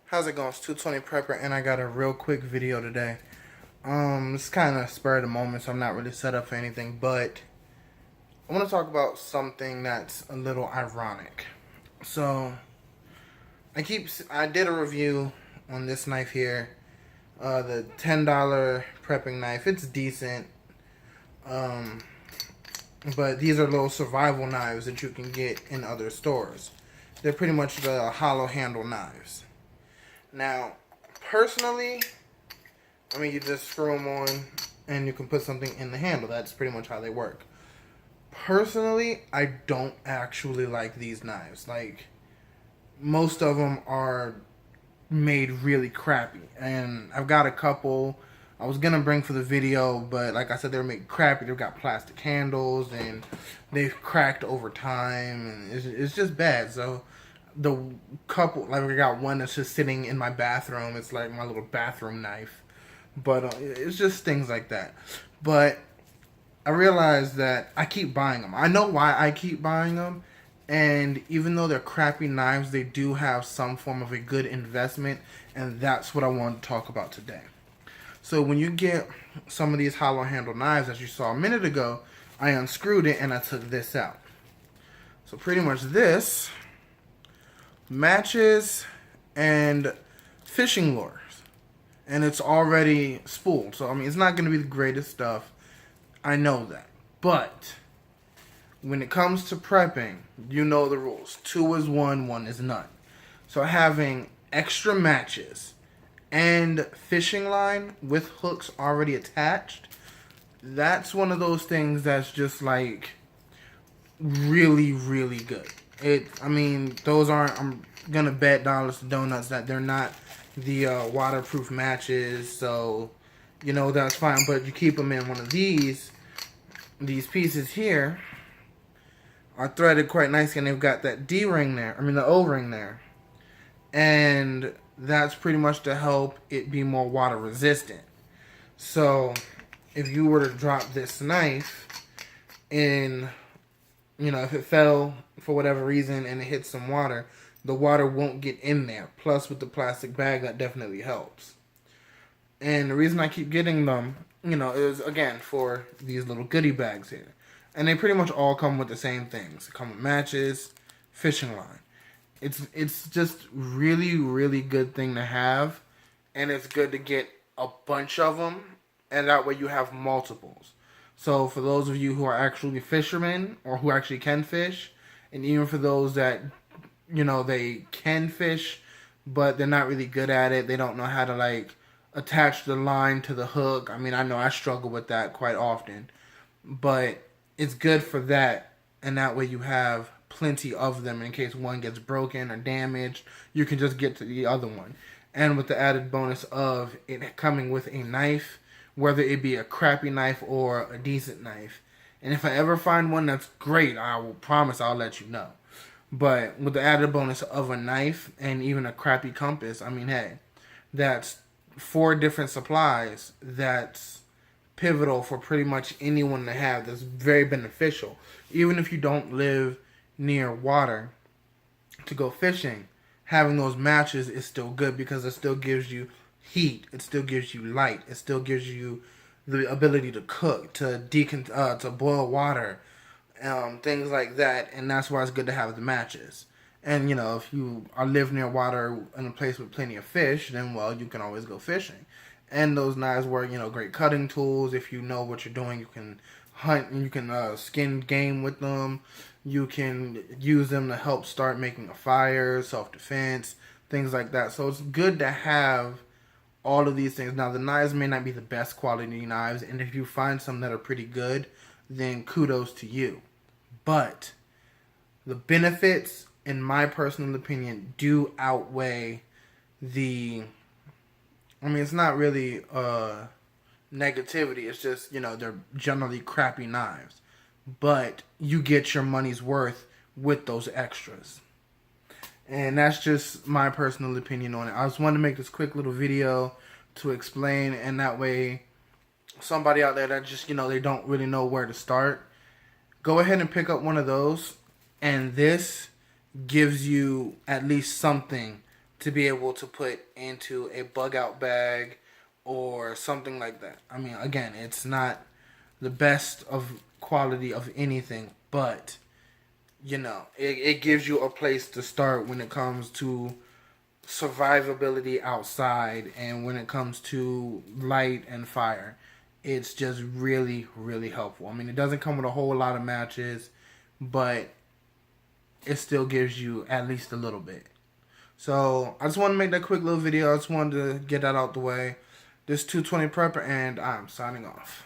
How's it going? It's 220 Prepper, and I got a real quick video today. It's kind of spur of the moment, so I'm not really set up for anything, but I want to talk about something that's a little ironic. So, I did a review on this knife here, the $10 prepping knife. It's decent, um, but these are little survival knives that you can get in other stores. They're pretty much the hollow handle knives. Now, personally, you just screw them on and you can put something in the handle. That's pretty much how they work. Personally, I don't actually like these knives. Like, most of them are made really crappy. And I've got a couple I was gonna bring for the video, but like I said, they're made crappy. They've got plastic handles and they've cracked over time, and it's just bad. So the couple, like I got one that's just sitting in my bathroom. It's like my little bathroom knife, but it's just things like that. But I realized that I keep buying them. I know why I keep buying them, and even though they're crappy knives, they do have some form of a good investment, and that's what I want to talk about today. So when you get some of these hollow handle knives, as you saw a minute ago, I unscrewed it and I took this out. So pretty much this matches and fishing lures, and it's already spooled. So it's not going to be the greatest stuff. I know that, but when it comes to prepping, you know the rules. 2 is 1, 1 is none. So having extra matches and fishing line with hooks already attached, that's one of those things that's just like really, really good. Those aren't, I'm gonna bet dollars to donuts that they're not the waterproof matches, so that's fine. But you keep them in one of these pieces here are threaded quite nicely, and they've got that D-ring there, the O-ring there, and that's pretty much to help it be more water resistant. So if you were to drop this knife in, if it fell for whatever reason and it hits some water, the water won't get in there. Plus with the plastic bag, that definitely helps. And the reason I keep getting them, is again for these little goodie bags here. And they pretty much all come with the same things. They come with matches, fishing line. It's just really, really good thing to have, and it's good to get a bunch of them, and that way you have multiples. So for those of you who are actually fishermen or who actually can fish, and even for those that they can fish but they're not really good at it, they don't know how to like attach the line to the hook. I know I struggle with that quite often, but it's good for that, and that way you have plenty of them in case one gets broken or damaged. You can just get to the other one. And with the added bonus of it coming with a knife, whether it be a crappy knife or a decent knife. And if I ever find one that's great, I will promise I'll let you know. But with the added bonus of a knife and even a crappy compass, hey, that's 4 different supplies that's pivotal for pretty much anyone to have. That's very beneficial. Even if you don't live near water to go fishing, having those matches is still good because it still gives you heat, it still gives you light, it still gives you the ability to cook, to to boil water, things like that. And that's why it's good to have the matches. And if you live near water in a place with plenty of fish, then you can always go fishing. And those knives were great cutting tools. If you know what you're doing, you can hunt and you can skin game with them. You can use them to help start making a fire, self-defense, things like that. So it's good to have all of these things. Now, the knives may not be the best quality knives, and if you find some that are pretty good, then kudos to you. But the benefits, in my personal opinion, do outweigh the... it's not really negativity. It's just, they're generally crappy knives. But you get your money's worth with those extras. And that's just my personal opinion on it. I just wanted to make this quick little video to explain, and that way somebody out there that just, they don't really know where to start, go ahead and pick up one of those, and this gives you at least something to be able to put into a bug out bag or something like that. I mean, again, it's not the best of quality of anything, but it gives you a place to start when it comes to survivability outside and when it comes to light and fire. It's just really, really helpful. I mean, it doesn't come with a whole lot of matches, but it still gives you at least a little bit. So I just want to make that quick little video. I just wanted to get that out the way. This 220 Prepper, and I'm signing off.